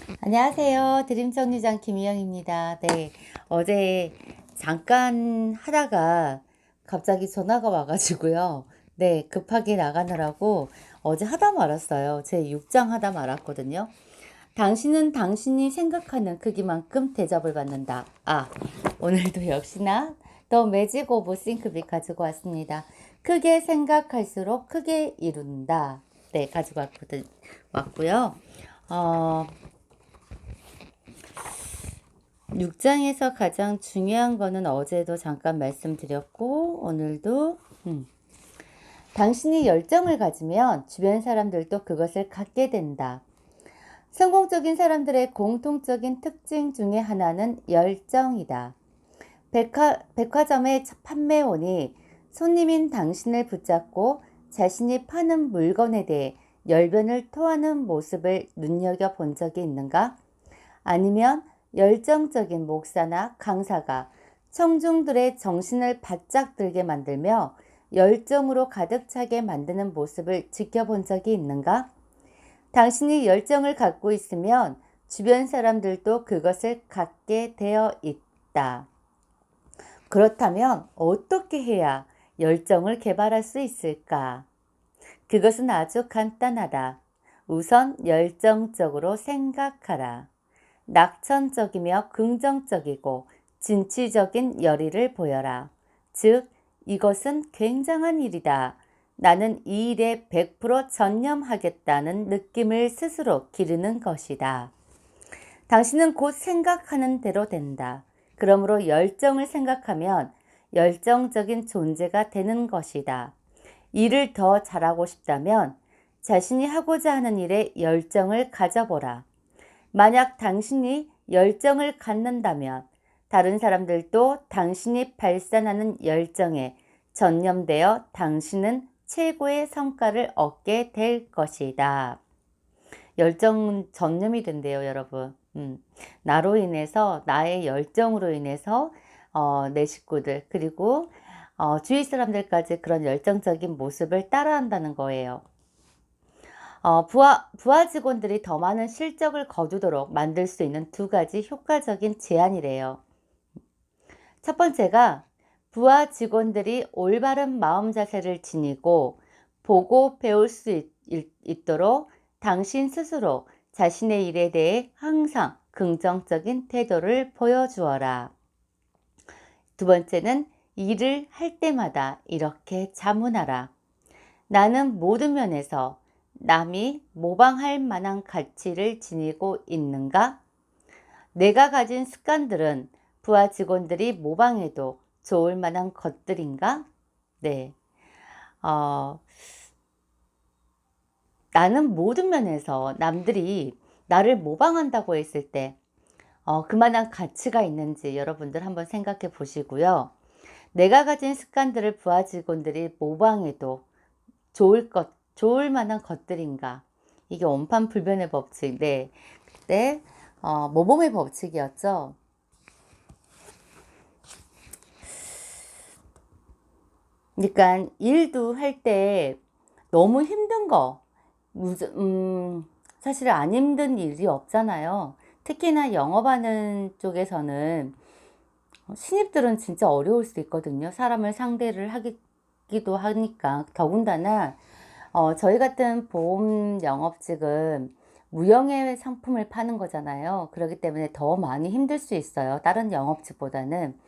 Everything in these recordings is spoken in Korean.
안녕하세요. 드림정류장 김희영입니다. 네, 어제 잠깐 하다가 갑자기 전화가 와가지고요. 네, 급하게 나가느라고 어제 하다 말았어요. 제 6장 하다 말았거든요. 당신은 당신이 생각하는 크기만큼 대접을 받는다. 오늘도 역시나 더 매직 오브 싱크빅 가지고 왔습니다. 크게 생각할수록 크게 이룬다. 네, 가지고 왔고요. 어, 6장에서 가장 중요한 거는 어제도 잠깐 말씀드렸고 오늘도 당신이 열정을 가지면 주변 사람들도 그것을 갖게 된다. 성공적인 사람들의 공통적인 특징 중에 하나는 열정이다. 백화점의 판매원이 손님인 당신을 붙잡고 자신이 파는 물건에 대해 열변을 토하는 모습을 눈여겨본 적이 있는가? 아니면 열정적인 목사나 강사가 청중들의 정신을 바짝 들게 만들며 열정으로 가득 차게 만드는 모습을 지켜본 적이 있는가? 당신이 열정을 갖고 있으면 주변 사람들도 그것을 갖게 되어 있다. 그렇다면 어떻게 해야 열정을 개발할 수 있을까? 그것은 아주 간단하다. 우선 열정적으로 생각하라. 낙천적이며 긍정적이고 진취적인 열의를 보여라. 즉, 이것은 굉장한 일이다. 나는 이 일에 100% 전념하겠다는 느낌을 스스로 기르는 것이다. 당신은 곧 생각하는 대로 된다. 그러므로 열정을 생각하면 열정적인 존재가 되는 것이다. 일을 더 잘하고 싶다면 자신이 하고자 하는 일에 열정을 가져보라. 만약 당신이 열정을 갖는다면 다른 사람들도 당신이 발산하는 열정에 전념되어 당신은 최고의 성과를 얻게 될 것이다. 열정 전념이 된대요, 여러분. 나로 인해서, 나의 열정으로 인해서 내 식구들 그리고 주위 사람들까지 그런 열정적인 모습을 따라한다는 거예요. 부하 직원들이 더 많은 실적을 거두도록 만들 수 있는 두 가지 효과적인 제안이래요. 첫 번째가 부하 직원들이 올바른 마음 자세를 지니고 보고 배울 수 있도록 당신 스스로 자신의 일에 대해 항상 긍정적인 태도를 보여주어라. 두 번째는 일을 할 때마다 이렇게 자문하라. 나는 모든 면에서 남이 모방할 만한 가치를 지니고 있는가? 내가 가진 습관들은 부하 직원들이 모방해도 좋을 만한 것들인가? 네. 나는 모든 면에서 남들이 나를 모방한다고 했을 때 그만한 가치가 있는지 여러분들 한번 생각해 보시고요. 내가 가진 습관들을 부하 직원들이 모방해도 좋을 만한 것들인가? 이게 원판불변의 법칙. 네. 그때 모범의 법칙이었죠. 그러니까 일도 할 때 너무 힘든 거, 사실 안 힘든 일이 없잖아요. 특히나 영업하는 쪽에서는 신입들은 진짜 어려울 수 있거든요. 사람을 상대를 하기도 하니까. 더군다나 저희 같은 보험 영업직은 무형의 상품을 파는 거잖아요. 그렇기 때문에 더 많이 힘들 수 있어요. 다른 영업직보다는.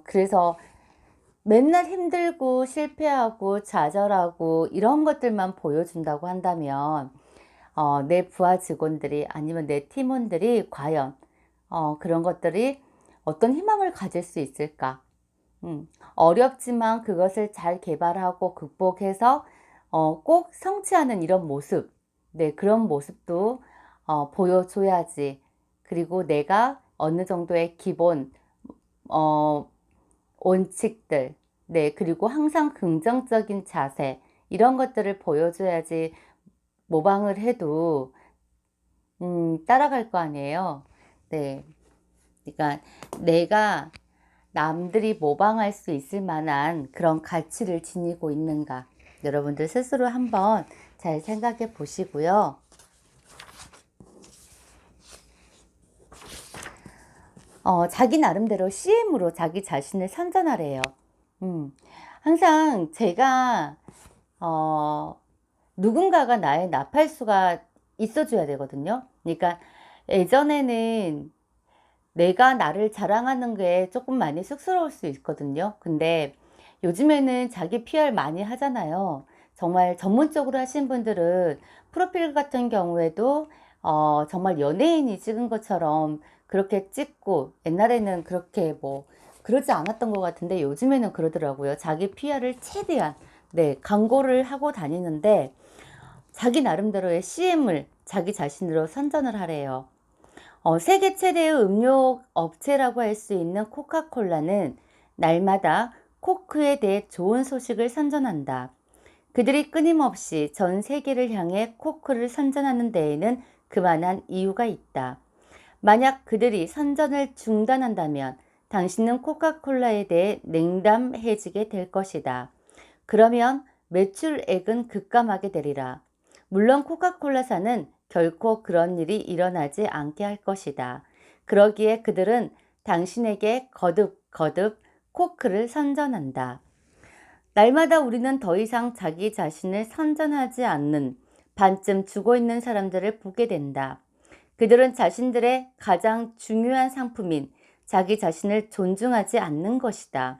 그래서 맨날 힘들고 실패하고 좌절하고 이런 것들만 보여준다고 한다면 내 부하 직원들이 아니면 내 팀원들이 과연 그런 것들이 어떤 희망을 가질 수 있을까? 어렵지만 그것을 잘 개발하고 극복해서 꼭 성취하는 이런 모습, 네, 그런 모습도 보여줘야지. 그리고 내가 어느 정도의 기본 어, 원칙들, 네, 그리고 항상 긍정적인 자세, 이런 것들을 보여줘야지 모방을 해도 따라갈 거 아니에요. 네, 그러니까 내가 남들이 모방할 수 있을 만한 그런 가치를 지니고 있는가, 여러분들 스스로 한번 잘 생각해 보시고요. 자기 나름대로 CM으로 자기 자신을 선전하래요. 음, 항상 제가, 어, 누군가가 나의 나팔수가 있어줘야 되거든요. 그러니까 예전에는 내가 나를 자랑하는 게 조금 많이 쑥스러울 수 있거든요. 근데 요즘에는 자기 PR 많이 하잖아요. 정말 전문적으로 하신 분들은 프로필 같은 경우에도 정말 연예인이 찍은 것처럼 그렇게 찍고, 옛날에는 그렇게 뭐 그러지 않았던 것 같은데 요즘에는 그러더라고요. 자기 PR을 최대한, 네, 광고를 하고 다니는데 자기 나름대로의 CM을 자기 자신으로 선전을 하래요. 세계 최대의 음료 업체라고 할 수 있는 코카콜라는 날마다 코크에 대해 좋은 소식을 선전한다. 그들이 끊임없이 전 세계를 향해 코크를 선전하는 데에는 그만한 이유가 있다. 만약 그들이 선전을 중단한다면 당신은 코카콜라에 대해 냉담해지게 될 것이다. 그러면 매출액은 급감하게 되리라. 물론 코카콜라사는 결코 그런 일이 일어나지 않게 할 것이다. 그러기에 그들은 당신에게 거듭 코크를 선전한다. 날마다 우리는 더 이상 자기 자신을 선전하지 않는 반쯤 죽어 있는 사람들을 보게 된다. 그들은 자신들의 가장 중요한 상품인 자기 자신을 존중하지 않는 것이다.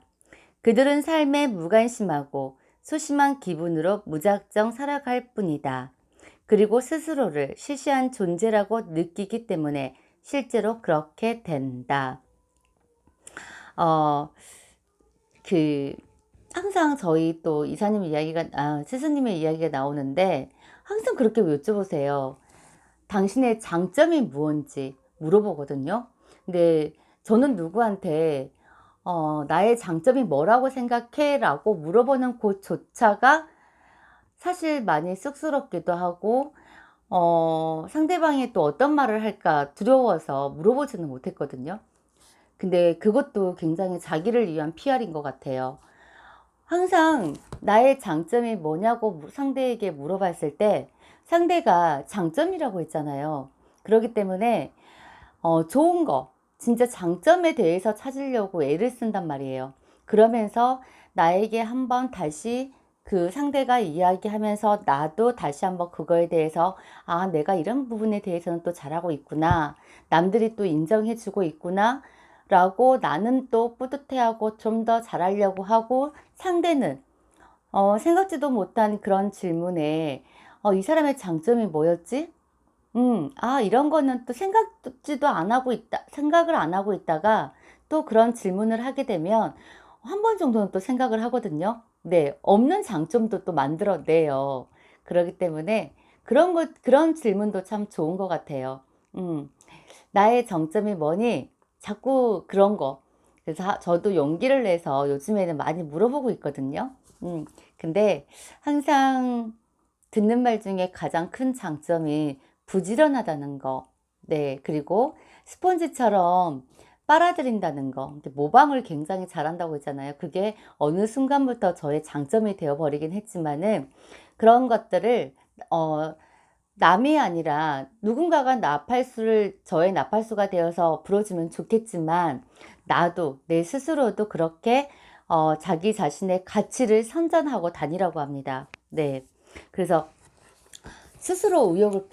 그들은 삶에 무관심하고 소심한 기분으로 무작정 살아갈 뿐이다. 그리고 스스로를 시시한 존재라고 느끼기 때문에 실제로 그렇게 된다. 어, 그, 항상 저희 또 이사님 이야기가, 스승님의 이야기가 나오는데 항상 그렇게 여쭤보세요. 당신의 장점이 무엇인지 물어보거든요. 근데 저는 누구한테 나의 장점이 뭐라고 생각해? 라고 물어보는 것조차가 사실 많이 쑥스럽기도 하고, 상대방이 또 어떤 말을 할까 두려워서 물어보지는 못했거든요. 근데 그것도 굉장히 자기를 위한 PR인 것 같아요. 항상 나의 장점이 뭐냐고 상대에게 물어봤을 때 상대가 장점이라고 했잖아요. 그렇기 때문에 좋은 거, 진짜 장점에 대해서 찾으려고 애를 쓴단 말이에요. 그러면서 나에게 한번 다시 그 상대가 이야기하면서 나도 다시 한번 그거에 대해서 내가 이런 부분에 대해서는 또 잘하고 있구나. 남들이 또 인정해주고 있구나. 라고 나는 또 뿌듯해하고 좀 더 잘하려고 하고 상대는 생각지도 못한 그런 질문에 이 사람의 장점이 뭐였지? 이런 거는 또 생각을 안 하고 있다가 또 그런 질문을 하게 되면 한 번 정도는 또 생각을 하거든요. 네, 없는 장점도 또 만들어내요. 그렇기 때문에 그런 질문도 참 좋은 것 같아요. 음, 나의 정점이 뭐니? 자꾸 그런 거. 그래서 저도 용기를 내서 요즘에는 많이 물어보고 있거든요. 근데 항상 듣는 말 중에 가장 큰 장점이 부지런하다는 거. 네, 그리고 스폰지처럼 빨아들인다는 거. 근데 모방을 굉장히 잘한다고 했잖아요. 그게 어느 순간부터 저의 장점이 되어버리긴 했지만은 그런 것들을 어, 남이 아니라 누군가가 나팔수를 저의 나팔수가 되어서 불어주면 좋겠지만 나도 내 스스로도 그렇게 자기 자신의 가치를 선전하고 다니라고 합니다. 네. 그래서 스스로 의욕을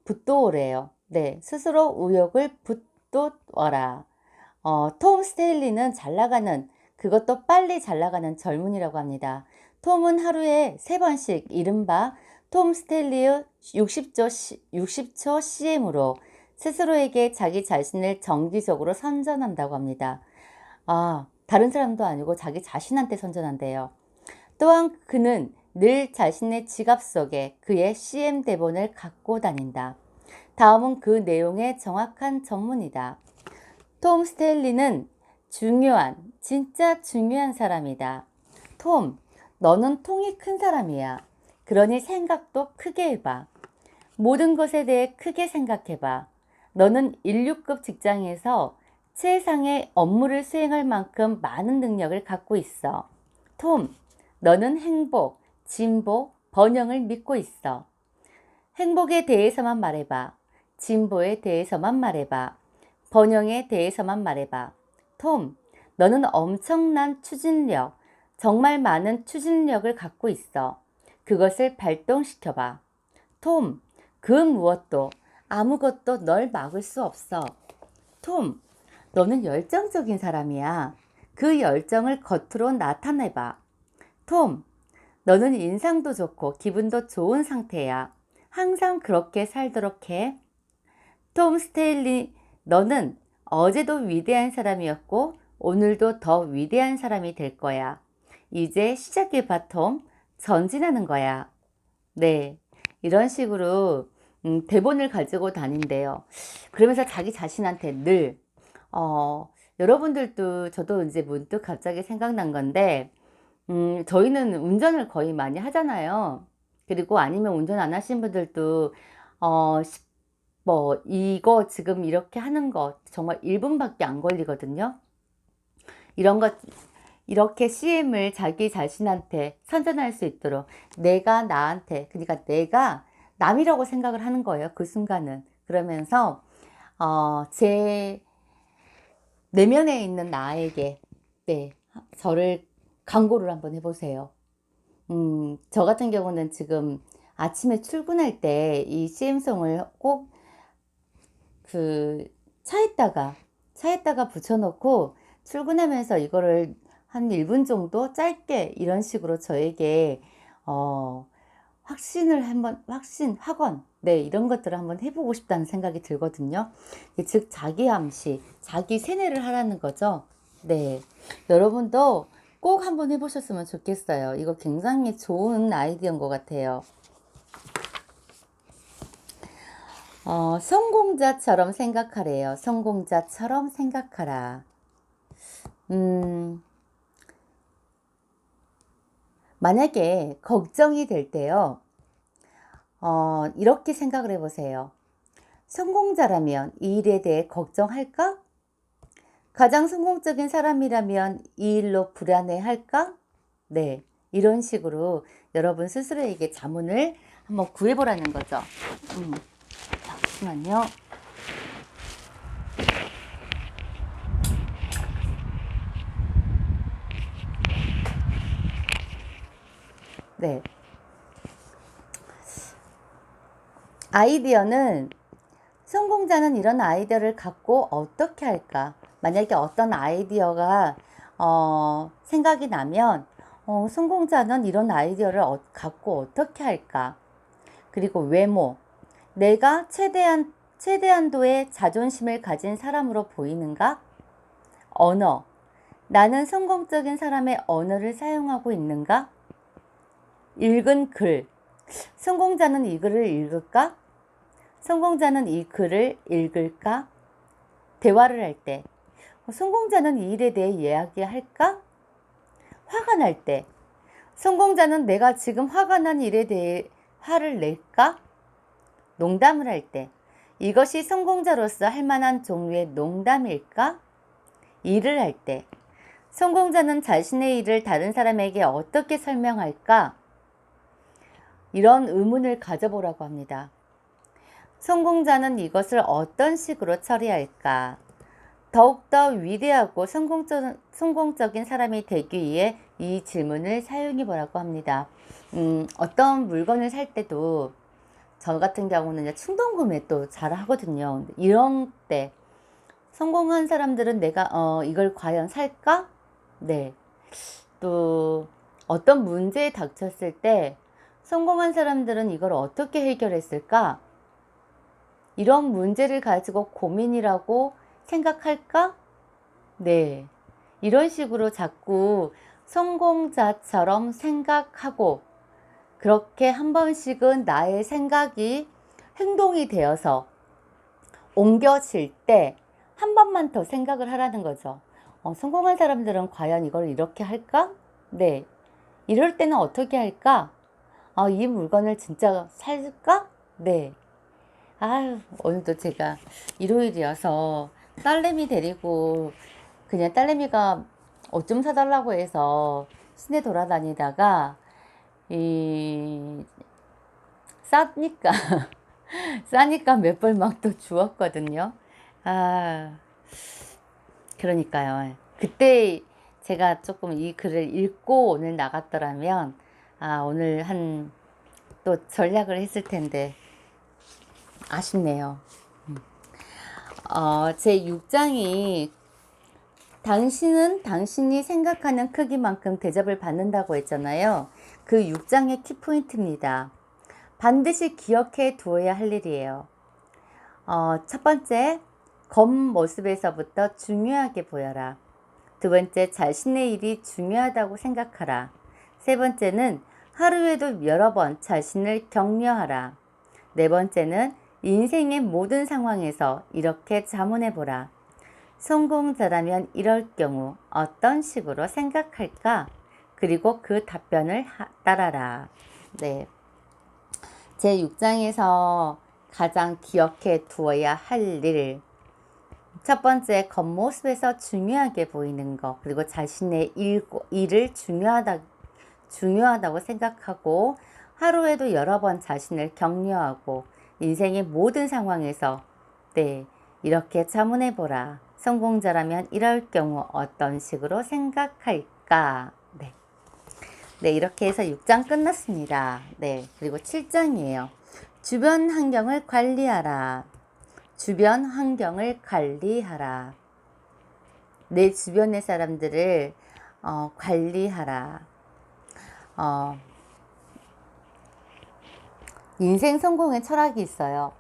붙도오래요. 네, 스스로 의욕을 붙도어라. 톰 스테일리는 잘 나가는, 그것도 빨리 잘 나가는 젊은이라고 합니다. 톰은 하루에 3번씩 이른바 톰 스테일리의 60초 CM으로 스스로에게 자기 자신을 정기적으로 선전한다고 합니다. 다른 사람도 아니고 자기 자신한테 선전한대요. 또한 그는 늘 자신의 지갑 속에 그의 CM 대본을 갖고 다닌다. 다음은 그 내용의 정확한 전문이다. 톰 스텔리는 진짜 중요한 사람이다. 톰, 너는 통이 큰 사람이야. 그러니 생각도 크게 해봐. 모든 것에 대해 크게 생각해봐. 너는 인류급 직장에서 최상의 업무를 수행할 만큼 많은 능력을 갖고 있어. 톰, 너는 행복, 진보, 번영을 믿고 있어. 행복에 대해서만 말해봐. 진보에 대해서만 말해봐. 번영에 대해서만 말해봐. 톰, 너는 엄청난 추진력, 정말 많은 추진력을 갖고 있어. 그것을 발동시켜봐. 톰, 그 무엇도, 아무것도 널 막을 수 없어. 톰, 너는 열정적인 사람이야. 그 열정을 겉으로 나타내봐. 톰, 너는 인상도 좋고 기분도 좋은 상태야. 항상 그렇게 살도록 해. 톰 스테일리, 너는 어제도 위대한 사람이었고 오늘도 더 위대한 사람이 될 거야. 이제 시작해봐, 톰. 전진하는 거야. 네, 이런 식으로 대본을 가지고 다닌대요. 그러면서 자기 자신한테 늘 여러분들도 저도 이제 문득 갑자기 생각난 건데 저희는 운전을 거의 많이 하잖아요. 그리고 아니면 운전 안 하신 분들도 어, 뭐 이거 지금 이렇게 하는 거 정말 1분밖에 안 걸리거든요. 이런 것 이렇게 CM을 자기 자신한테 선전할 수 있도록 내가 나한테, 그러니까 내가 남이라고 생각을 하는 거예요. 그 순간은. 그러면서 제 내면에 있는 나에게, 네, 저를 강구를 한번 해보세요. 저 같은 경우는 지금 아침에 출근할 때 이 CM송을 꼭 그 차에다가 붙여놓고 출근하면서 이거를 한 1분 정도 짧게 이런 식으로 저에게 어, 확언, 네, 이런 것들을 한번 해보고 싶다는 생각이 들거든요. 즉, 자기 암시, 자기 세뇌를 하라는 거죠. 네, 여러분도 꼭 한번 해보셨으면 좋겠어요. 이거 굉장히 좋은 아이디어인 것 같아요. 성공자처럼 생각하래요. 성공자처럼 생각하라. 만약에 걱정이 될 때요. 이렇게 생각을 해보세요. 성공자라면 이 일에 대해 걱정할까? 가장 성공적인 사람이라면 이 일로 불안해할까? 네, 이런 식으로 여러분 스스로에게 자문을 한번 구해보라는 거죠. 잠시만요. 네, 아이디어는 성공자는 이런 아이디어를 갖고 어떻게 할까? 만약에 어떤 아이디어가 생각이 나면 성공자는 이런 아이디어를 갖고 어떻게 할까? 그리고 외모, 내가 최대한도의 자존심을 가진 사람으로 보이는가? 언어, 나는 성공적인 사람의 언어를 사용하고 있는가? 읽은 글, 성공자는 이 글을 읽을까? 성공자는 이 글을 읽을까? 대화를 할 때, 성공자는 이 일에 대해 이야기할까? 화가 날 때, 성공자는 내가 지금 화가 난 일에 대해 화를 낼까? 농담을 할 때, 이것이 성공자로서 할 만한 종류의 농담일까? 일을 할 때, 성공자는 자신의 일을 다른 사람에게 어떻게 설명할까? 이런 의문을 가져보라고 합니다. 성공자는 이것을 어떤 식으로 처리할까? 더욱더 위대하고 성공적인 사람이 되기 위해 이 질문을 사용해 보라고 합니다. 어떤 물건을 살 때도 저 같은 경우는 충동 구매 또 잘 하거든요. 이런 때 성공한 사람들은 내가 이걸 과연 살까? 네. 또 어떤 문제에 닥쳤을 때 성공한 사람들은 이걸 어떻게 해결했을까? 이런 문제를 가지고 고민이라고 생각할까? 네. 이런 식으로 자꾸 성공자처럼 생각하고 그렇게 한 번씩은 나의 생각이 행동이 되어서 옮겨질 때 한 번만 더 생각을 하라는 거죠. 성공한 사람들은 과연 이걸 이렇게 할까? 네. 이럴 때는 어떻게 할까? 이 물건을 진짜 살까? 네. 아유, 오늘도 제가 일요일이어서 딸내미 데리고 그냥 딸내미가 옷 좀 사달라고 해서 시내 돌아다니다가 싸니까 싸니까 몇 벌 막 또 주웠거든요. 아, 그러니까요. 그때 제가 조금 이 글을 읽고 오늘 나갔더라면, 오늘 또 전략을 했을 텐데, 아쉽네요. 제 6장이 당신은 당신이 생각하는 크기만큼 대접을 받는다고 했잖아요. 그 6장의 키포인트입니다. 반드시 기억해 두어야 할 일이에요. 첫 번째, 겉모습에서부터 중요하게 보여라. 두 번째, 자신의 일이 중요하다고 생각하라. 세 번째는 하루에도 여러 번 자신을 격려하라. 네 번째는 인생의 모든 상황에서 이렇게 자문해보라. 성공자라면 이럴 경우 어떤 식으로 생각할까? 그리고 그 답변을 따라라. 네. 제 6장에서 가장 기억해 두어야 할 일. 첫 번째, 겉모습에서 중요하게 보이는 것, 그리고 자신의 일을 중요하다고 생각하고, 하루에도 여러 번 자신을 격려하고, 인생의 모든 상황에서, 네, 이렇게 자문해보라. 성공자라면 이럴 경우 어떤 식으로 생각할까? 네. 네, 이렇게 해서 6장 끝났습니다. 네, 그리고 7장이에요. 주변 환경을 관리하라. 주변 환경을 관리하라. 내 주변의 사람들을 관리하라. 인생 성공의 철학이 있어요.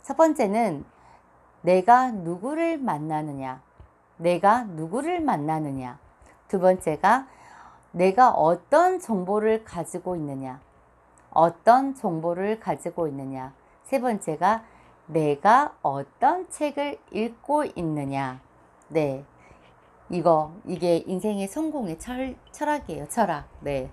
첫 번째는 내가 누구를 만나느냐. 내가 누구를 만나느냐. 두 번째가 내가 어떤 정보를 가지고 있느냐. 어떤 정보를 가지고 있느냐. 세 번째가 내가 어떤 책을 읽고 있느냐. 네. 이게 인생의 성공의 철학이에요. 철학. 네.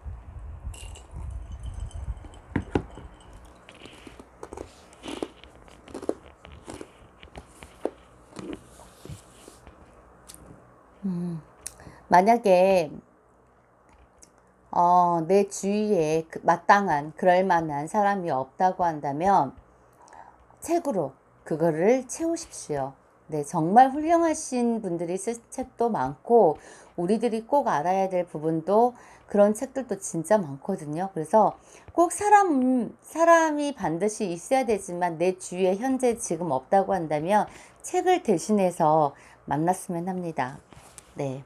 만약에 내 주위에 마땅한 그럴만한 사람이 없다고 한다면 책으로 그거를 채우십시오. 네, 정말 훌륭하신 분들이 쓸 책도 많고 우리들이 꼭 알아야 될 부분도 그런 책들도 진짜 많거든요. 그래서 꼭 사람이 반드시 있어야 되지만 내 주위에 현재 지금 없다고 한다면 책을 대신해서 만났으면 합니다. 네.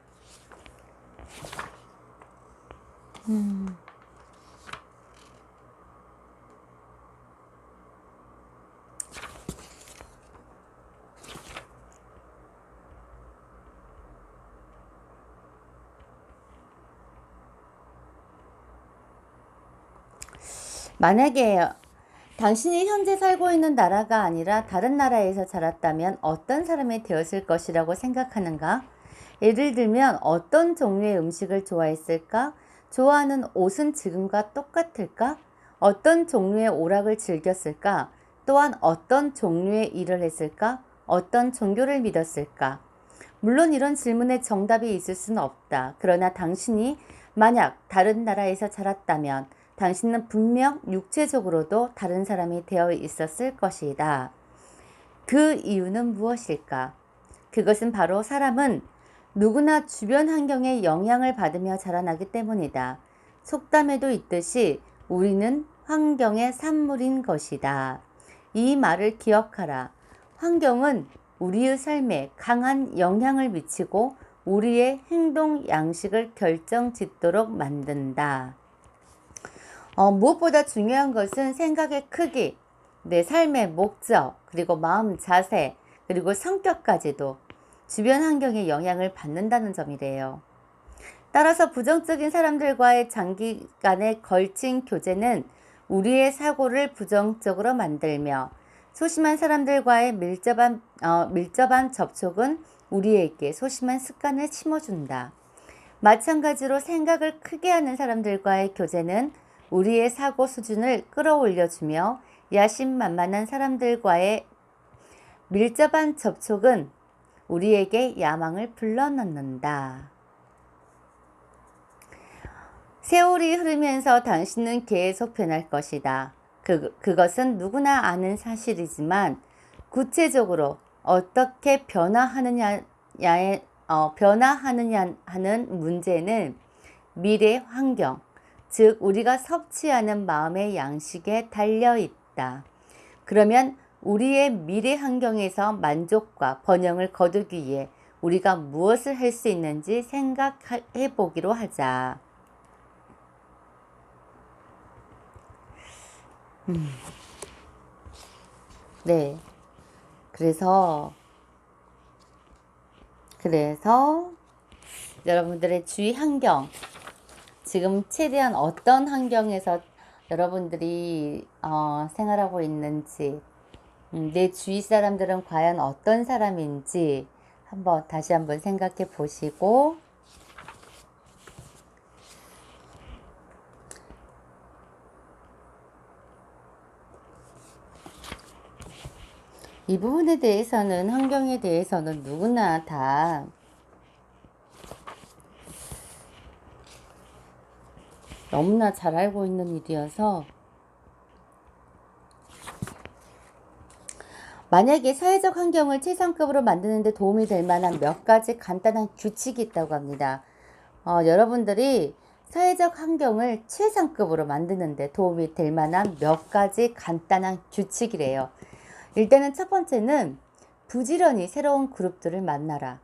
만약에 당신이 현재 살고 있는 나라가 아니라 다른 나라에서 자랐다면 어떤 사람이 되었을 것이라고 생각하는가? 예를 들면 어떤 종류의 음식을 좋아했을까? 좋아하는 옷은 지금과 똑같을까? 어떤 종류의 오락을 즐겼을까? 또한 어떤 종류의 일을 했을까? 어떤 종교를 믿었을까? 물론 이런 질문에 정답이 있을 수는 없다. 그러나 당신이 만약 다른 나라에서 자랐다면 당신은 분명 육체적으로도 다른 사람이 되어 있었을 것이다. 그 이유는 무엇일까? 그것은 바로 사람은 누구나 주변 환경에 영향을 받으며 자라나기 때문이다. 속담에도 있듯이 우리는 환경의 산물인 것이다. 이 말을 기억하라. 환경은 우리의 삶에 강한 영향을 미치고 우리의 행동 양식을 결정짓도록 만든다. 무엇보다 중요한 것은 생각의 크기, 내 삶의 목적, 그리고 마음 자세, 그리고 성격까지도 주변 환경에 영향을 받는다는 점이래요. 따라서 부정적인 사람들과의 장기간에 걸친 교제는 우리의 사고를 부정적으로 만들며 소심한 사람들과의 밀접한 접촉은 우리에게 소심한 습관을 심어준다. 마찬가지로 생각을 크게 하는 사람들과의 교제는 우리의 사고 수준을 끌어올려주며 야심만만한 사람들과의 밀접한 접촉은 우리에게 야망을 불러넣는다. 세월이 흐르면서 당신은 계속 변할 것이다. 그것은 누구나 아는 사실이지만 구체적으로 어떻게 변화하느냐 하는 문제는 미래 환경, 즉 우리가 섭취하는 마음의 양식에 달려 있다. 그러면 우리의 미래 환경에서 만족과 번영을 거두기 위해 우리가 무엇을 할 수 있는지 생각해 보기로 하자. 네. 그래서 여러분들의 주위 환경, 지금 최대한 어떤 환경에서 여러분들이 생활하고 있는지, 내 주위 사람들은 과연 어떤 사람인지 다시 한번 생각해 보시고, 이 부분에 대해서는, 환경에 대해서는 누구나 다 너무나 잘 알고 있는 일이어서, 만약에 사회적 환경을 최상급으로 만드는 데 도움이 될 만한 몇 가지 간단한 규칙이 있다고 합니다. 여러분들이 사회적 환경을 최상급으로 만드는 데 도움이 될 만한 몇 가지 간단한 규칙이래요. 일단은 첫 번째는 부지런히 새로운 그룹들을 만나라.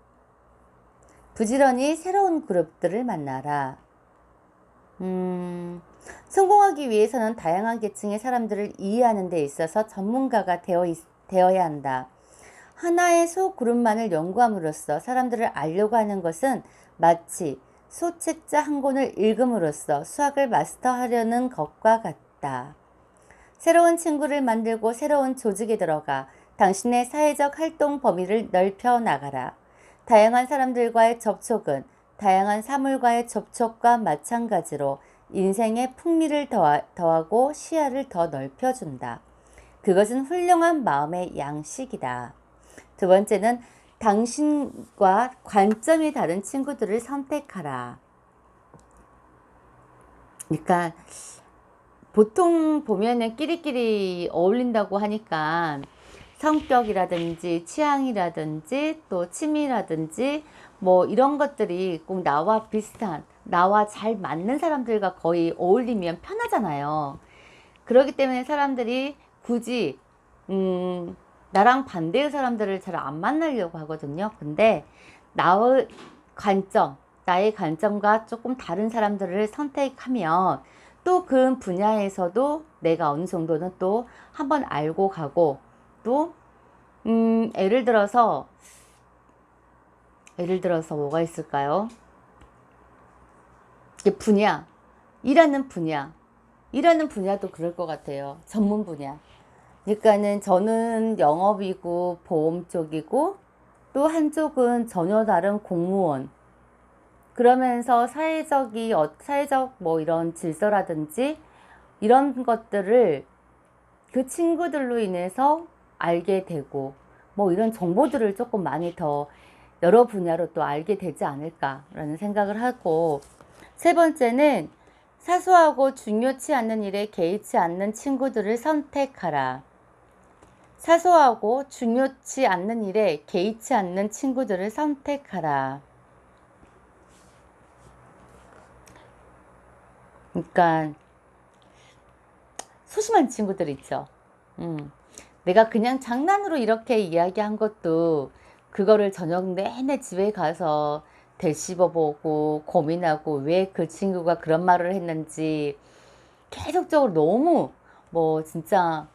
부지런히 새로운 그룹들을 만나라. 성공하기 위해서는 다양한 계층의 사람들을 이해하는 데 있어서 전문가가 되어야 한다. 하나의 소그룹만을 연구함으로써 사람들을 알려고 하는 것은 마치 소책자 한 권을 읽음으로써 수학을 마스터하려는 것과 같다. 새로운 친구를 만들고 새로운 조직에 들어가 당신의 사회적 활동 범위를 넓혀 나가라. 다양한 사람들과의 접촉은 다양한 사물과의 접촉과 마찬가지로 인생의 풍미를 더하고 시야를 더 넓혀준다. 그것은 훌륭한 마음의 양식이다. 두 번째는 당신과 관점이 다른 친구들을 선택하라. 그러니까 보통 보면은 끼리끼리 어울린다고 하니까 성격이라든지 취향이라든지 또 취미라든지 뭐 이런 것들이 꼭 나와 비슷한, 나와 잘 맞는 사람들과 거의 어울리면 편하잖아요. 그렇기 때문에 사람들이 굳이 나랑 반대의 사람들을 잘 안 만나려고 하거든요. 근데 나의 관점과 조금 다른 사람들을 선택하면 또 그 분야에서도 내가 어느 정도는 또 한번 알고 가고, 또 예를 들어서 뭐가 있을까요? 일하는 분야도 그럴 것 같아요. 전문 분야. 그러니까는 저는 영업이고 보험 쪽이고, 또 한쪽은 전혀 다른 공무원. 그러면서 사회적 뭐 이런 질서라든지 이런 것들을 그 친구들로 인해서 알게 되고, 뭐 이런 정보들을 조금 많이 더 여러 분야로 또 알게 되지 않을까라는 생각을 하고, 세 번째는 사소하고 중요치 않는 일에 개의치 않는 친구들을 선택하라. 사소하고 중요치 않는 일에 개의치 않는 친구들을 선택하라. 그러니까 소심한 친구들 있죠. 내가 그냥 장난으로 이렇게 이야기한 것도 그거를 저녁 내내 집에 가서 되씹어보고 고민하고 왜 그 친구가 그런 말을 했는지 계속적으로 너무 뭐 진짜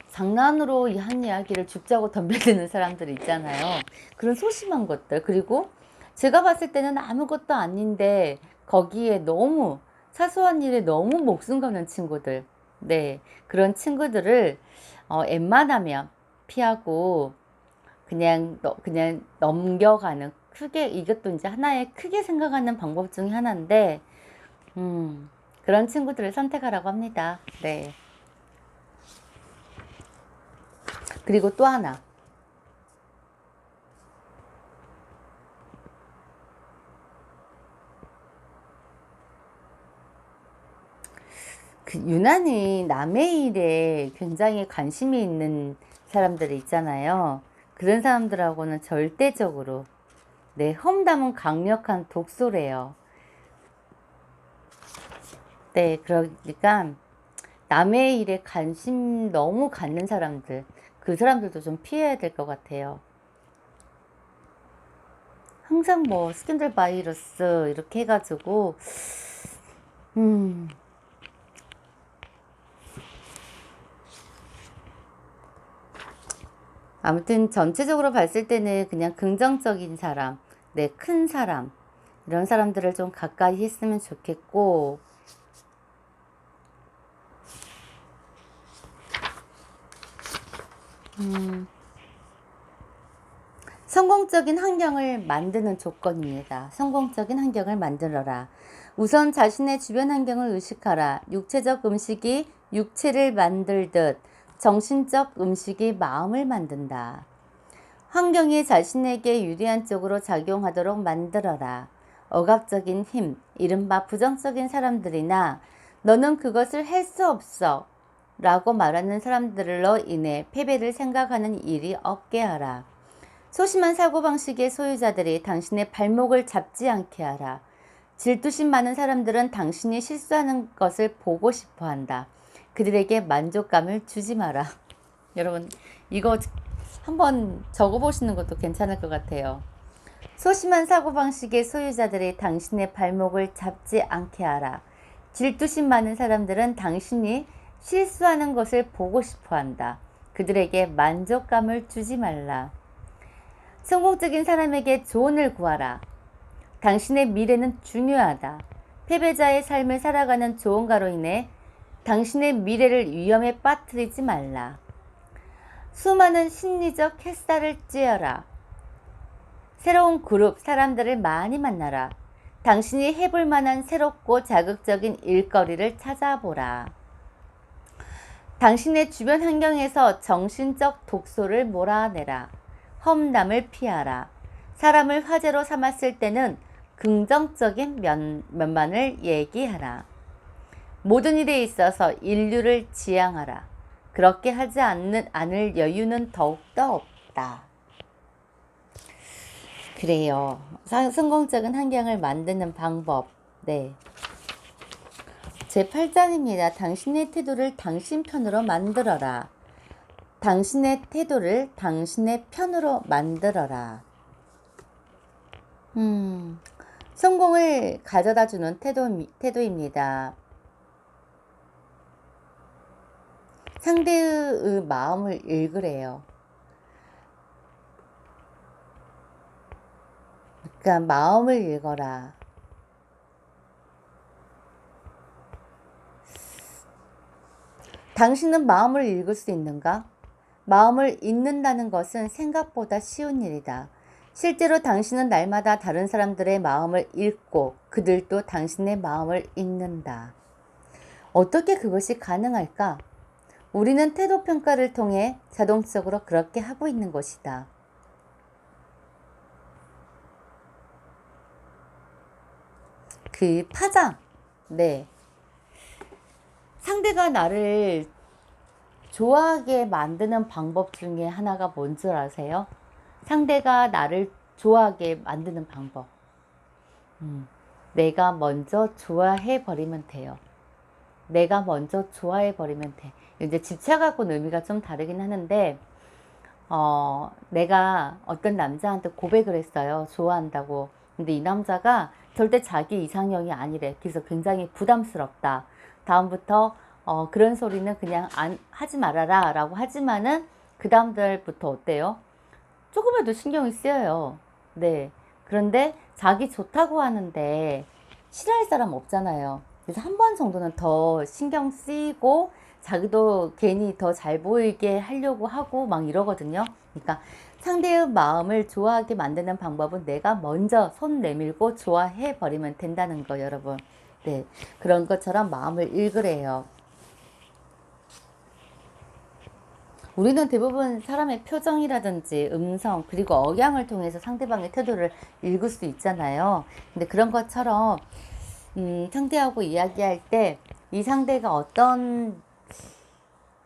장난으로 한 이야기를 죽자고 덤벼드는 사람들 있잖아요. 그런 소심한 것들. 그리고 제가 봤을 때는 아무것도 아닌데 거기에 너무 사소한 일에 너무 목숨 거는 친구들. 네, 그런 친구들을 웬만하면 피하고 그냥 넘겨가는, 크게, 이것도 이제 하나의 크게 생각하는 방법 중에 하나인데, 그런 친구들을 선택하라고 합니다. 네. 그리고 또 하나. 유난히 남의 일에 굉장히 관심이 있는 사람들이 있잖아요. 그런 사람들하고는 절대적으로 험담은 강력한 독소래요. 네, 그러니까 남의 일에 관심 너무 갖는 사람들, 그 사람들도 좀 피해야 될 것 같아요. 항상 뭐 스캔들 바이러스 이렇게 해가지고 아무튼 전체적으로 봤을 때는 그냥 긍정적인 사람, 큰 사람, 이런 사람들을 좀 가까이 했으면 좋겠고, 성공적인 환경을 만드는 조건입니다. 성공적인 환경을 만들어라. 우선 자신의 주변 환경을 의식하라. 육체적 음식이 육체를 만들듯 정신적 음식이 마음을 만든다. 환경이 자신에게 유리한 쪽으로 작용하도록 만들어라. 억압적인 힘, 이른바 부정적인 사람들이나 너는 그것을 할 수 없어 라고 말하는 사람들로 인해 패배를 생각하는 일이 없게 하라. 소심한 사고방식의 소유자들이 당신의 발목을 잡지 않게 하라. 질투심 많은 사람들은 당신이 실수하는 것을 보고 싶어 한다. 그들에게 만족감을 주지 마라. 여러분, 이거 한번 적어보시는 것도 괜찮을 것 같아요. 소심한 사고방식의 소유자들이 당신의 발목을 잡지 않게 하라. 질투심 많은 사람들은 당신이 실수하는 것을 보고 싶어 한다. 그들에게 만족감을 주지 말라. 성공적인 사람에게 조언을 구하라. 당신의 미래는 중요하다. 패배자의 삶을 살아가는 조언가로 인해 당신의 미래를 위험에 빠뜨리지 말라. 수많은 심리적 햇살을 쬐어라. 새로운 그룹 사람들을 많이 만나라. 당신이 해볼 만한 새롭고 자극적인 일거리를 찾아보라. 당신의 주변 환경에서 정신적 독소를 몰아내라. 험담을 피하라. 사람을 화제로 삼았을 때는 긍정적인 면만을 얘기하라. 모든 일에 있어서 인류를 지향하라. 그렇게 하지 않을 여유는 더욱더 없다. 그래요. 성공적인 환경을 만드는 방법. 네. 제8장입니다. 당신의 태도를 당신 편으로 만들어라. 당신의 태도를 당신의 편으로 만들어라. 성공을 가져다주는 태도입니다. 상대의 마음을 읽으래요. 그러니까 마음을 읽어라. 당신은 마음을 읽을 수 있는가? 마음을 읽는다는 것은 생각보다 쉬운 일이다. 실제로 당신은 날마다 다른 사람들의 마음을 읽고 그들도 당신의 마음을 읽는다. 어떻게 그것이 가능할까? 우리는 태도 평가를 통해 자동적으로 그렇게 하고 있는 것이다. 그 파장. 네. 상대가 나를 좋아하게 만드는 방법 중에 하나가 뭔 줄 아세요? 상대가 나를 좋아하게 만드는 방법. 내가 먼저 좋아해 버리면 돼요. 내가 먼저 좋아해 버리면 돼. 이제 집착하고는 의미가 좀 다르긴 하는데, 내가 어떤 남자한테 고백을 했어요. 좋아한다고. 근데 이 남자가 절대 자기 이상형이 아니래. 그래서 굉장히 부담스럽다. 다음부터 그런 소리는 그냥 하지 말아라 라고 하지만은 그 다음달부터 어때요? 조금이라도 신경이 쓰여요. 네. 그런데 자기 좋다고 하는데 싫어할 사람 없잖아요. 그래서 한 번 정도는 더 신경 쓰이고 자기도 괜히 더 잘 보이게 하려고 하고 막 이러거든요. 그러니까 상대의 마음을 좋아하게 만드는 방법은 내가 먼저 손 내밀고 좋아해 버리면 된다는 거, 여러분. 네. 그런 것처럼 마음을 읽으래요. 우리는 대부분 사람의 표정이라든지 음성 그리고 억양을 통해서 상대방의 태도를 읽을 수 있잖아요. 근데 그런 것처럼 상대하고 이야기할 때 이 상대가 어떤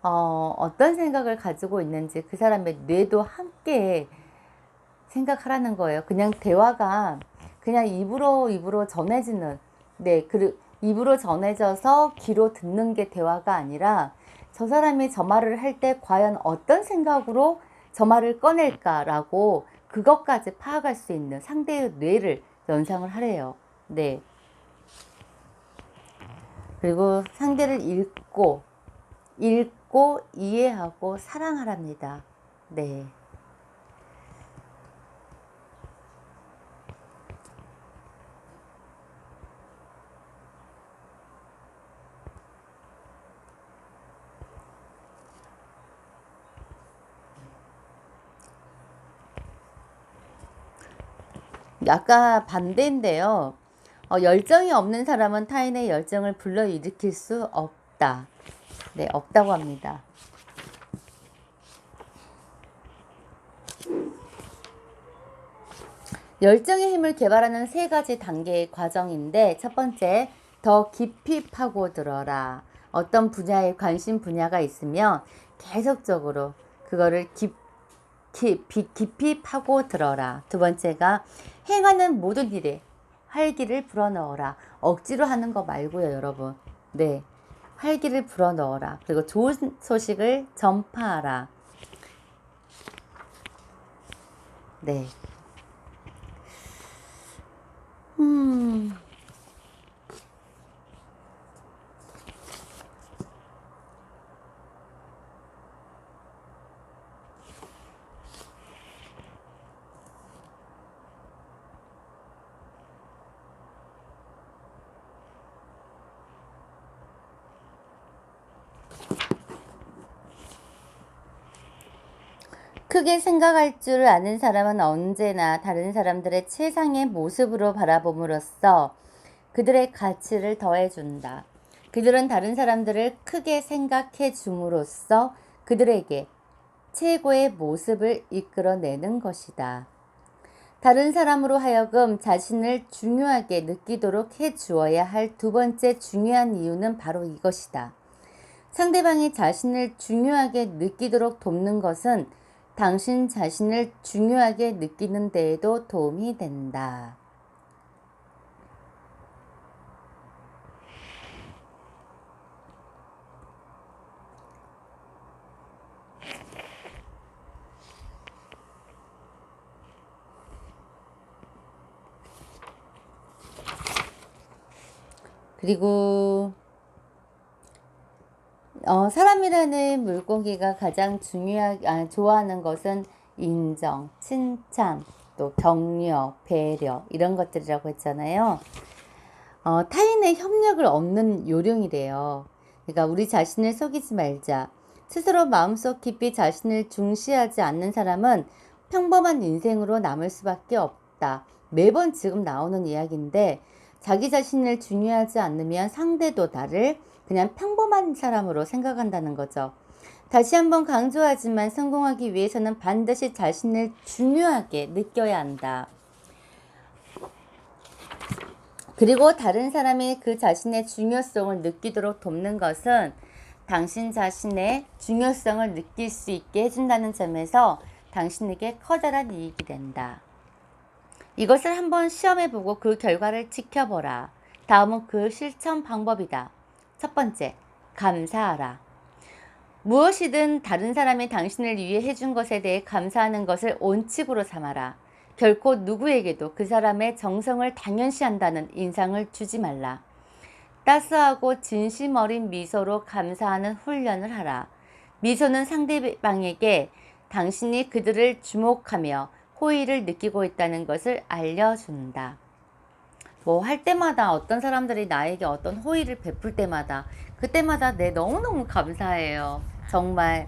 어떤 생각을 가지고 있는지 그 사람의 뇌도 함께 생각하라는 거예요. 그냥 대화가 그냥 입으로 전해지는, 네, 입으로 전해져서 귀로 듣는 게 대화가 아니라 저 사람이 저 말을 할 때 과연 어떤 생각으로 저 말을 꺼낼까라고 그것까지 파악할 수 있는 상대의 뇌를 연상을 하래요. 네. 그리고 상대를 읽고 이해하고 사랑하랍니다. 네. 아까 반대인데요. 열정이 없는 사람은 타인의 열정을 불러일으킬 수 없다. 네, 없다고 합니다. 열정의 힘을 개발하는 세 가지 단계의 과정인데, 첫 번째, 더 깊이 파고들어라. 어떤 분야에 관심 분야가 있으면 계속적으로 그거를 깊이 파고들어라. 두 번째가 행하는 모든 일에 활기를 불어넣어라. 억지로 하는 거 말고요, 여러분. 네, 활기를 불어넣어라. 그리고 좋은 소식을 전파하라. 네. 크게 생각할 줄 아는 사람은 언제나 다른 사람들의 최상의 모습으로 바라봄으로써 그들의 가치를 더해준다. 그들은 다른 사람들을 크게 생각해 줌으로써 그들에게 최고의 모습을 이끌어내는 것이다. 다른 사람으로 하여금 자신을 중요하게 느끼도록 해 주어야 할 두 번째 중요한 이유는 바로 이것이다. 상대방이 자신을 중요하게 느끼도록 돕는 것은 당신 자신을 중요하게 느끼는 데에도 도움이 된다. 그리고 사람이라는 물고기가 가장 좋아하는 것은 인정, 칭찬, 또 격려, 배려 이런 것들이라고 했잖아요. 타인의 협력을 얻는 요령이래요. 그러니까 우리 자신을 속이지 말자. 스스로 마음속 깊이 자신을 중시하지 않는 사람은 평범한 인생으로 남을 수밖에 없다. 매번 지금 나오는 이야기인데 자기 자신을 중요하지 않으면 상대도 나를 그냥 평범한 사람으로 생각한다는 거죠. 다시 한번 강조하지만 성공하기 위해서는 반드시 자신을 중요하게 느껴야 한다. 그리고 다른 사람이 그 자신의 중요성을 느끼도록 돕는 것은 당신 자신의 중요성을 느낄 수 있게 해준다는 점에서 당신에게 커다란 이익이 된다. 이것을 한번 시험해보고 그 결과를 지켜보라. 다음은 그 실천 방법이다. 첫 번째, 감사하라. 무엇이든 다른 사람이 당신을 위해 해준 것에 대해 감사하는 것을 원칙으로 삼아라. 결코 누구에게도 그 사람의 정성을 당연시한다는 인상을 주지 말라. 따스하고 진심 어린 미소로 감사하는 훈련을 하라. 미소는 상대방에게 당신이 그들을 주목하며 호의를 느끼고 있다는 것을 알려준다. 뭐 할 때마다 어떤 사람들이 나에게 어떤 호의를 베풀 때마다 그때마다 너무너무 감사해요. 정말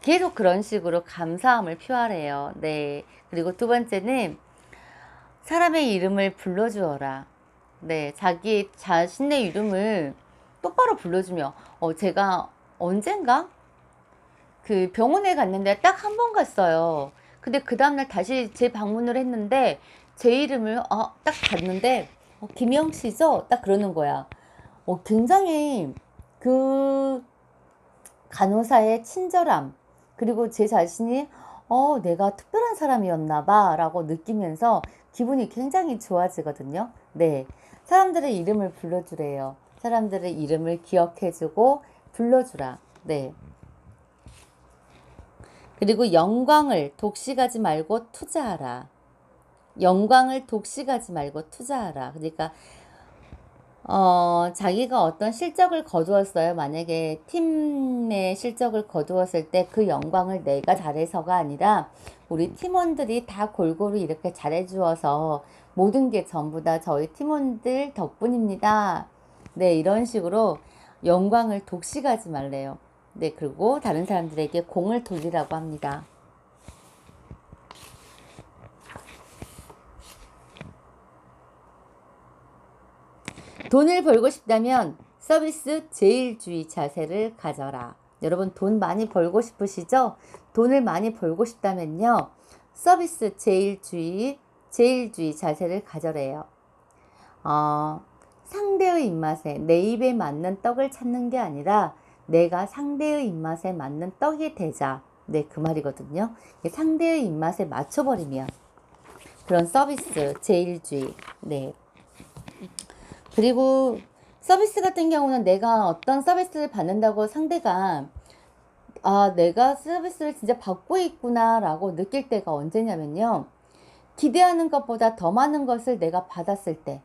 계속 그런 식으로 감사함을 표하래요. 네. 그리고 두 번째는 사람의 이름을 불러주어라. 네. 자기 자신의 이름을 똑바로 불러주며 제가 언젠가 그 병원에 갔는데 딱 한 번 갔어요. 근데 그 다음날 다시 재방문을 했는데 제 이름을 딱 봤는데 김영 씨죠? 딱 그러는 거야. 굉장히 그 간호사의 친절함, 그리고 제 자신이 내가 특별한 사람이었나 봐 라고 느끼면서 기분이 굉장히 좋아지거든요. 네. 사람들의 이름을 불러주래요. 사람들의 이름을 기억해주고 불러주라. 네. 그리고 영광을 독식하지 말고 투자하라. 영광을 독식하지 말고 투자하라. 그러니까 자기가 어떤 실적을 거두었어요. 만약에 팀의 실적을 거두었을 때 그 영광을 내가 잘해서가 아니라 우리 팀원들이 다 골고루 이렇게 잘해주어서 모든 게 전부 다 저희 팀원들 덕분입니다. 네, 이런 식으로 영광을 독식하지 말래요. 네, 그리고 다른 사람들에게 공을 돌리라고 합니다. 돈을 벌고 싶다면 서비스 제일주의 자세를 가져라. 여러분 돈 많이 벌고 싶으시죠? 돈을 많이 벌고 싶다면요. 서비스 제일주의 자세를 가져래요. 상대의 입맛에 내 입에 맞는 떡을 찾는 게 아니라 내가 상대의 입맛에 맞는 떡이 되자. 네, 그 말이거든요. 상대의 입맛에 맞춰버리면 그런 서비스 제일주의. 네. 그리고 서비스 같은 경우는 내가 어떤 서비스를 받는다고 상대가 내가 서비스를 진짜 받고 있구나 라고 느낄 때가 언제냐면요. 기대하는 것보다 더 많은 것을 내가 받았을 때.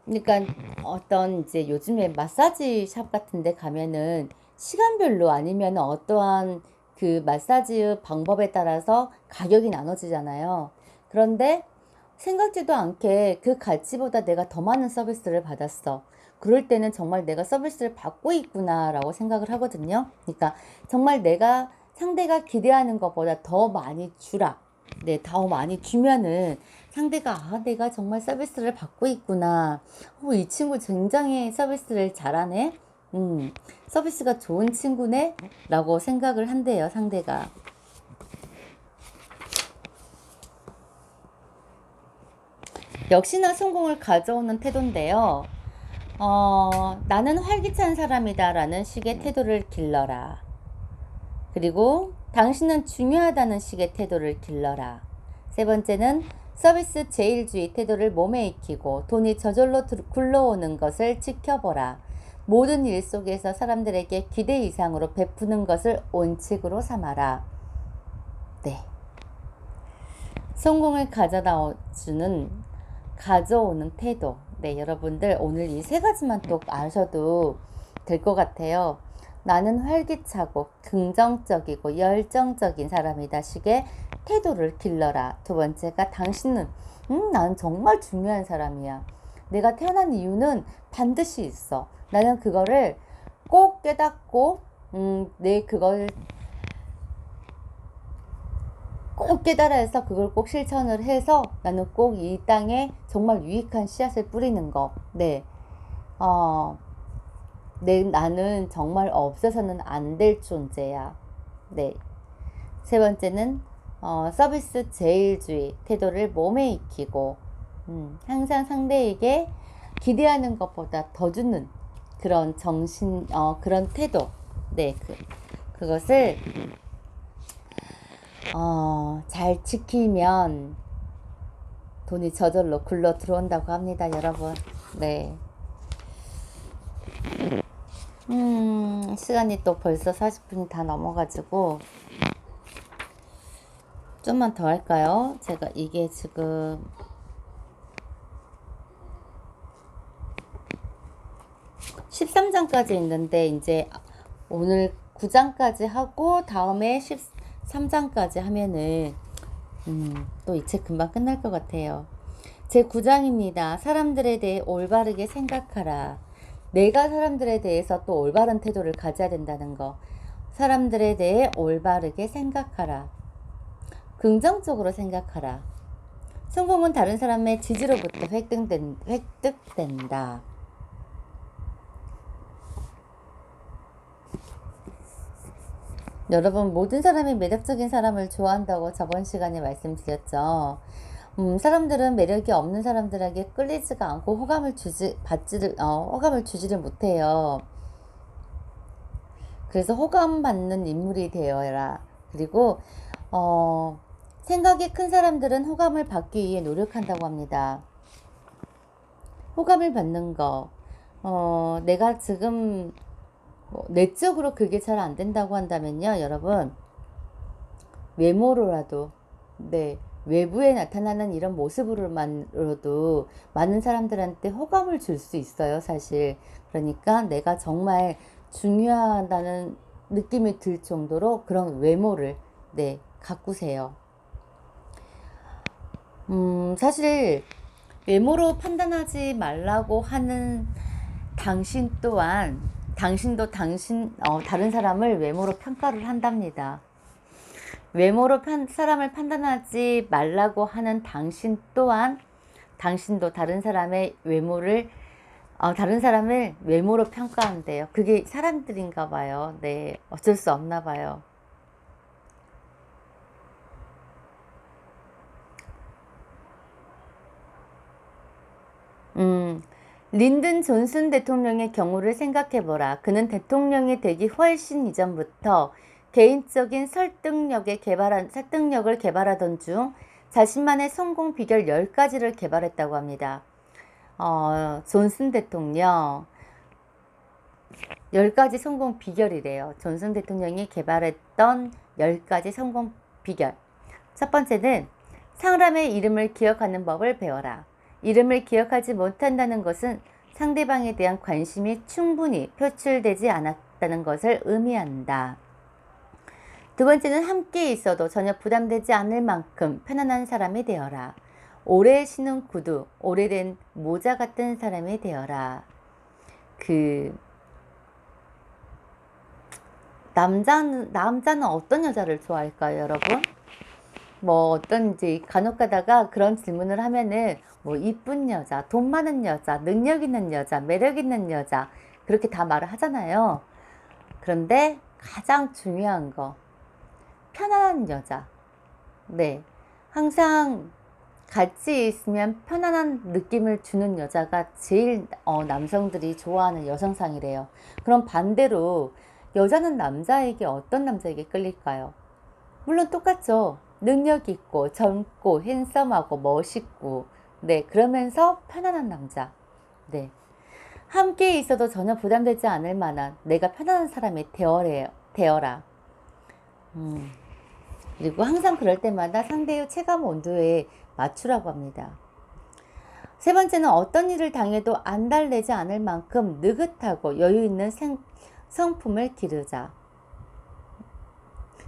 그러니까 어떤 이제 요즘에 마사지 샵 같은 데 가면은 시간별로 아니면 어떠한 그 마사지 방법에 따라서 가격이 나눠지잖아요. 그런데 생각지도 않게 그 가치보다 내가 더 많은 서비스를 받았어. 그럴 때는 정말 내가 서비스를 받고 있구나 라고 생각을 하거든요. 그러니까 정말 내가 상대가 기대하는 것보다 더 많이 주라. 네, 더 많이 주면은 상대가 내가 정말 서비스를 받고 있구나. 이 친구 굉장히 서비스를 잘하네. 서비스가 좋은 친구네 라고 생각을 한대요, 상대가. 역시나 성공을 가져오는 태도인데요. 나는 활기찬 사람이다 라는 식의 태도를 길러라. 그리고 당신은 중요하다는 식의 태도를 길러라. 세 번째는 서비스 제일주의 태도를 몸에 익히고 돈이 저절로 굴러오는 것을 지켜보라. 모든 일 속에서 사람들에게 기대 이상으로 베푸는 것을 원칙으로 삼아라. 네. 성공을 가져오는 태도. 네, 여러분들 오늘 이 세 가지만 또 아셔도 될 것 같아요. 나는 활기차고 긍정적이고 열정적인 사람이다 식의 태도를 길러라. 두 번째가 당신은 나는 정말 중요한 사람이야. 내가 태어난 이유는 반드시 있어. 나는 그거를 꼭 깨닫고 그걸 꼭 깨달아서 그걸 꼭 실천을 해서 나는 꼭 이 땅에 정말 유익한 씨앗을 뿌리는 거. 네. 나는 정말 없어서는 안 될 존재야. 네. 세 번째는 서비스 제일주의 태도를 몸에 익히고 항상 상대에게 기대하는 것보다 더 주는 그런 그런 태도. 네. 그것을 잘 지키면 돈이 저절로 굴러 들어온다고 합니다, 여러분. 네. 시간이 또 벌써 40분이 다 넘어가지고 좀만 더 할까요? 제가 이게 지금 13장까지 있는데 이제 오늘 9장까지 하고 다음에 13장까지 하면은 또 이 책 금방 끝날 것 같아요. 제 9장입니다. 사람들에 대해 올바르게 생각하라. 내가 사람들에 대해서 또 올바른 태도를 가져야 된다는 거. 사람들에 대해 올바르게 생각하라. 긍정적으로 생각하라. 성공은 다른 사람의 지지로부터 획득된다. 여러분 모든 사람이 매력적인 사람을 좋아한다고 저번 시간에 말씀드렸죠. 사람들은 매력이 없는 사람들에게 끌리지가 않고 호감을 주지를 못해요. 그래서 호감 받는 인물이 되어라. 그리고 어, 생각이 큰 사람들은 호감을 받기 위해 노력한다고 합니다. 호감을 받는 거. 내가 지금 내적으로 그게 잘 안 된다고 한다면요, 여러분, 외모로라도, 네, 외부에 나타나는 이런 모습으로만으로도 많은 사람들한테 호감을 줄 수 있어요, 사실. 그러니까 내가 정말 중요하다는 느낌이 들 정도로 그런 외모를, 네, 가꾸세요. 사실 외모로 판단하지 말라고 하는 당신 또한 당신도 다른 사람을 외모로 평가를 한답니다. 외모로 사람을 판단하지 말라고 하는 당신 또한 당신도 다른 사람을 외모로 평가한대요. 그게 사람들인가 봐요. 네, 어쩔 수 없나 봐요. 린든 존슨 대통령의 경우를 생각해보라. 그는 대통령이 되기 훨씬 이전부터 개인적인 설득력을 개발하던 중 자신만의 성공 비결 10가지를 개발했다고 합니다. 존슨 대통령 10가지 성공 비결이래요. 존슨 대통령이 개발했던 10가지 성공 비결. 첫 번째는 사람의 이름을 기억하는 법을 배워라. 이름을 기억하지 못한다는 것은 상대방에 대한 관심이 충분히 표출되지 않았다는 것을 의미한다. 두 번째는 함께 있어도 전혀 부담되지 않을 만큼 편안한 사람이 되어라. 오래 신은 구두, 오래된 모자 같은 사람이 되어라. 남자는 어떤 여자를 좋아할까요, 여러분? 어떤지 간혹 가다가 그런 질문을 하면은 이쁜 여자, 돈 많은 여자, 능력 있는 여자, 매력 있는 여자 그렇게 다 말을 하잖아요. 그런데 가장 중요한 거 편안한 여자. 네, 항상 같이 있으면 편안한 느낌을 주는 여자가 제일 남성들이 좋아하는 여성상이래요. 그럼 반대로 여자는 어떤 남자에게 끌릴까요? 물론 똑같죠. 능력 있고 젊고 핸섬하고 멋있고 네, 그러면서 편안한 남자. 네, 함께 있어도 전혀 부담되지 않을 만한 내가 편안한 사람이 되어라. 그리고 항상 그럴 때마다 상대의 체감 온도에 맞추라고 합니다. 세 번째는 어떤 일을 당해도 안달내지 않을 만큼 느긋하고 여유 있는 성품을 기르자.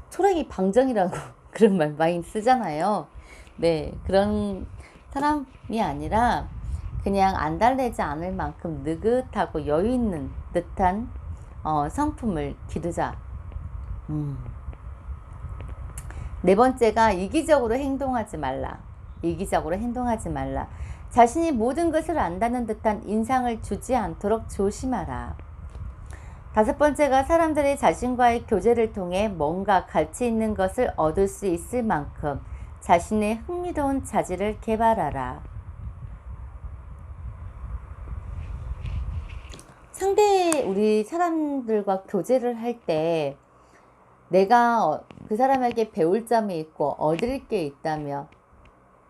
초록이 방정이라고 그런 말 많이 쓰잖아요. 네, 그런 사람이 아니라 그냥 안달내지 않을 만큼 느긋하고 여유 있는 듯한 성품을 기르자. 네 번째가 이기적으로 행동하지 말라. 자신이 모든 것을 안다는 듯한 인상을 주지 않도록 조심하라. 다섯 번째가 사람들이 자신과의 교제를 통해 뭔가 가치 있는 것을 얻을 수 있을 만큼 자신의 흥미로운 자질을 개발하라. 우리 사람들과 교제를 할 때 내가 그 사람에게 배울 점이 있고 얻을 게 있다면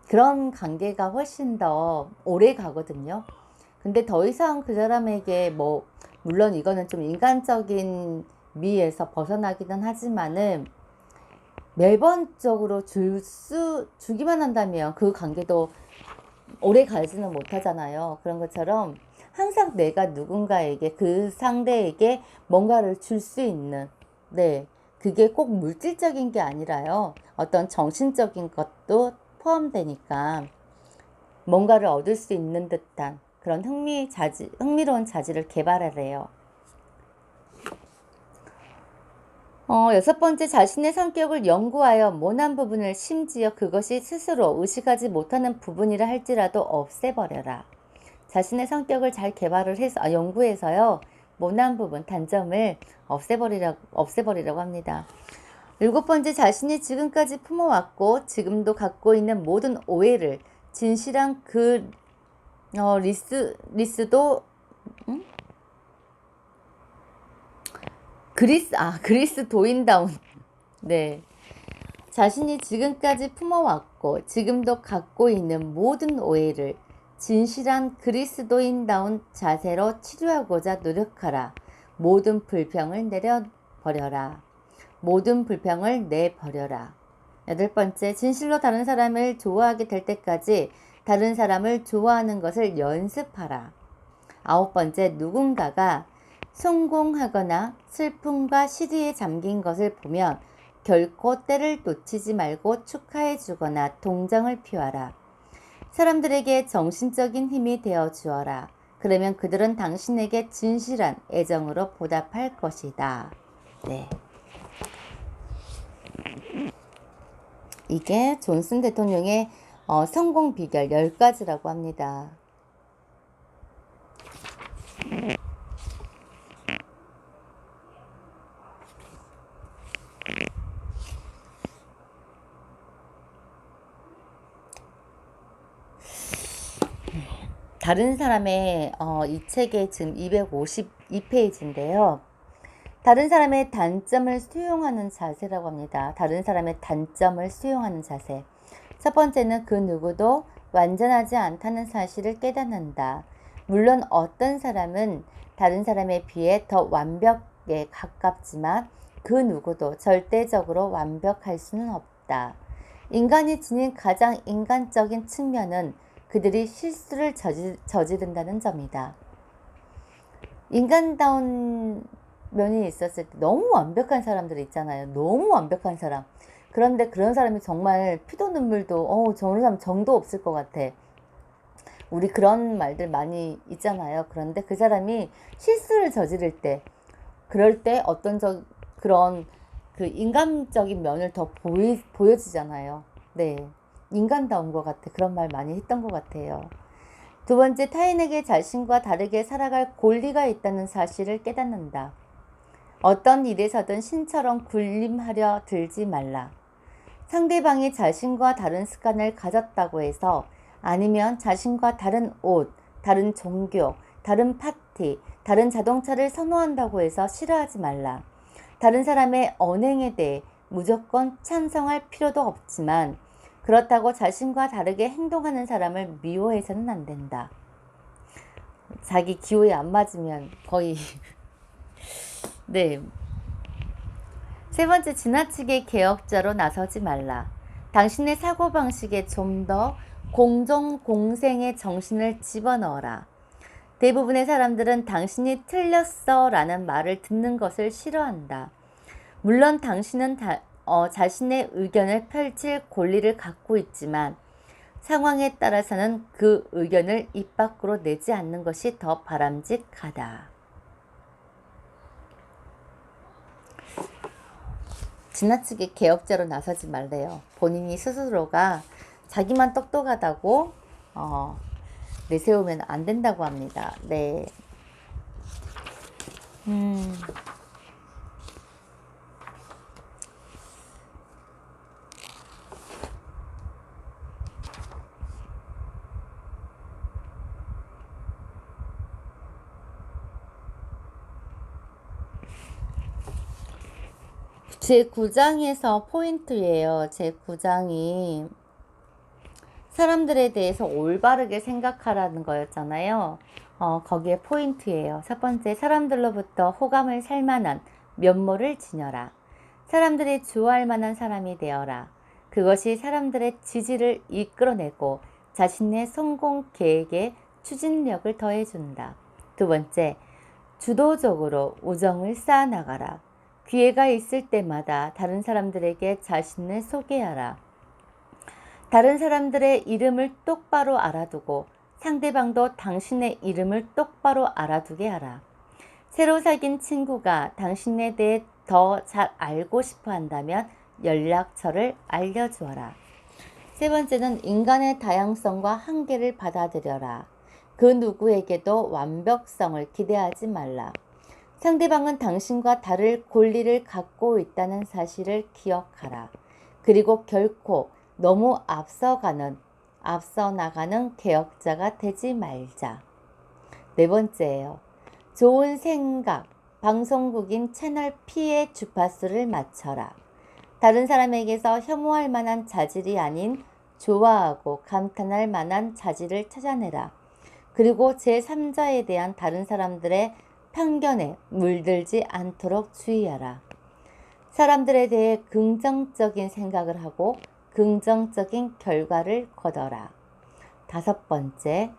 그런 관계가 훨씬 더 오래 가거든요. 근데 더 이상 그 사람에게 물론 이거는 좀 인간적인 미에서 벗어나기는 하지만은 매번적으로 주기만 한다면 그 관계도 오래 가지는 못하잖아요. 그런 것처럼 항상 내가 누군가에게 그 상대에게 뭔가를 줄 수 있는 네, 그게 꼭 물질적인 게 아니라요. 어떤 정신적인 것도 포함되니까 뭔가를 얻을 수 있는 듯한 그런 흥미로운 자질을 개발하래요. 여섯 번째, 자신의 성격을 연구하여 모난 부분을 심지어 그것이 스스로 의식하지 못하는 부분이라 할지라도 없애버려라. 자신의 성격을 잘 연구해서요. 모난 부분, 단점을 없애버리라고 합니다. 일곱 번째, 자신이 지금까지 품어왔고 지금도 갖고 있는 모든 오해를 진실한 리스도 그리스도인다운 네. 자신이 지금까지 품어왔고 지금도 갖고 있는 모든 오해를 진실한 그리스도인다운 자세로 치료하고자 노력하라. 모든 불평을 내려버려라. 모든 불평을 내버려라. 8번째, 진실로 다른 사람을 좋아하게 될 때까지 다른 사람을 좋아하는 것을 연습하라. 9번째, 누군가가 성공하거나 슬픔과 시리에 잠긴 것을 보면 결코 때를 놓치지 말고 축하해 주거나 동정을 표하라. 사람들에게 정신적인 힘이 되어 주어라. 그러면 그들은 당신에게 진실한 애정으로 보답할 것이다. 네. 이게 존슨 대통령의 성공 비결 10가지라고 합니다. 다른 사람의 이 책의 지금 252페이지인데요. 다른 사람의 단점을 수용하는 자세라고 합니다. 다른 사람의 단점을 수용하는 자세. 첫 번째는 그 누구도 완전하지 않다는 사실을 깨닫는다. 물론 어떤 사람은 다른 사람에 비해 더 완벽에 가깝지만 그 누구도 절대적으로 완벽할 수는 없다. 인간이 지닌 가장 인간적인 측면은 그들이 실수를 저지른다는 점이다. 인간다운 면이 있었을 때 너무 완벽한 사람들이 있잖아요. 너무 완벽한 사람. 그런데 그런 사람이 정말 피도 눈물도 저런 사람 정도 없을 것 같아. 우리 그런 말들 많이 있잖아요. 그런데 그 사람이 실수를 저지를 때 그럴 때 그런 그 인간적인 면을 더 보여지잖아요. 네. 인간다운 것 같아. 그런 말 많이 했던 것 같아요. 두 번째, 타인에게 자신과 다르게 살아갈 권리가 있다는 사실을 깨닫는다. 어떤 일에서든 신처럼 군림하려 들지 말라. 상대방이 자신과 다른 습관을 가졌다고 해서 아니면 자신과 다른 옷, 다른 종교, 다른 파티, 다른 자동차를 선호한다고 해서 싫어하지 말라. 다른 사람의 언행에 대해 무조건 찬성할 필요도 없지만 그렇다고 자신과 다르게 행동하는 사람을 미워해서는 안 된다. 자기 기호에 안 맞으면 거의 네. 세 번째, 지나치게 개혁자로 나서지 말라. 당신의 사고방식에 좀 더 공정공생의 정신을 집어넣어라. 대부분의 사람들은 당신이 틀렸어 라는 말을 듣는 것을 싫어한다. 물론 당신은 자신의 의견을 펼칠 권리를 갖고 있지만 상황에 따라서는 그 의견을 입 밖으로 내지 않는 것이 더 바람직하다. 지나치게 개혁자로 나서지 말래요. 본인이 스스로가 자기만 똑똑하다고 내세우면 안 된다고 합니다. 네. 제9장에서 포인트예요. 제9장이 사람들에 대해서 올바르게 생각하라는 거였잖아요. 거기에 포인트예요. 첫 번째, 사람들로부터 호감을 살 만한 면모를 지녀라. 사람들이 좋아할 만한 사람이 되어라. 그것이 사람들의 지지를 이끌어내고 자신의 성공 계획에 추진력을 더해준다. 두 번째, 주도적으로 우정을 쌓아나가라. 기회가 있을 때마다 다른 사람들에게 자신을 소개하라. 다른 사람들의 이름을 똑바로 알아두고 상대방도 당신의 이름을 똑바로 알아두게 하라. 새로 사귄 친구가 당신에 대해 더 잘 알고 싶어 한다면 연락처를 알려주어라. 세 번째는 인간의 다양성과 한계를 받아들여라. 그 누구에게도 완벽성을 기대하지 말라. 상대방은 당신과 다를 권리를 갖고 있다는 사실을 기억하라. 그리고 결코 너무 앞서가는 앞서 나가는 개혁자가 되지 말자. 네 번째예요. 좋은 생각, 방송국인 채널 P의 주파수를 맞춰라. 다른 사람에게서 혐오할 만한 자질이 아닌 좋아하고 감탄할 만한 자질을 찾아내라. 그리고 제3자에 대한 다른 사람들의 편견에 물들지 않도록 주의하라. 사람들에 대해 긍정적인 생각을 하고 긍정적인 결과를 거둬라. 다섯 번째,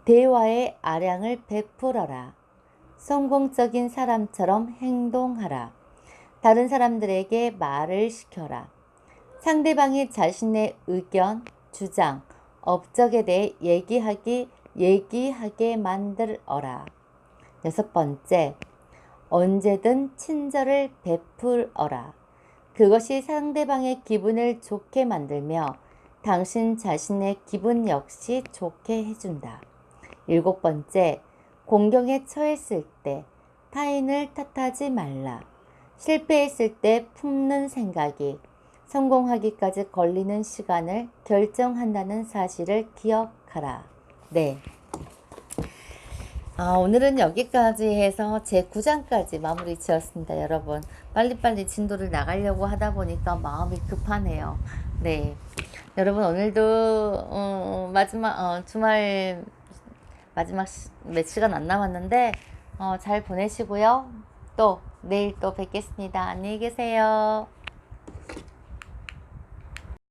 대화의 아량을 베풀어라. 성공적인 사람처럼 행동하라. 다른 사람들에게 말을 시켜라. 상대방이 자신의 의견, 주장, 업적에 대해 얘기하게 만들어라. 여섯 번째, 언제든 친절을 베풀어라. 그것이 상대방의 기분을 좋게 만들며 당신 자신의 기분 역시 좋게 해준다. 일곱 번째, 공경에 처했을 때 타인을 탓하지 말라. 실패했을 때 품는 생각이 성공하기까지 걸리는 시간을 결정한다는 사실을 기억하라. 네. 오늘은 여기까지 해서 제 9장까지 마무리 지었습니다. 여러분, 빨리빨리 진도를 나가려고 하다 보니까 마음이 급하네요. 네. 여러분, 오늘도 주말 마지막 몇 시간 안 남았는데 잘 보내시고요. 또 내일 또 뵙겠습니다. 안녕히 계세요.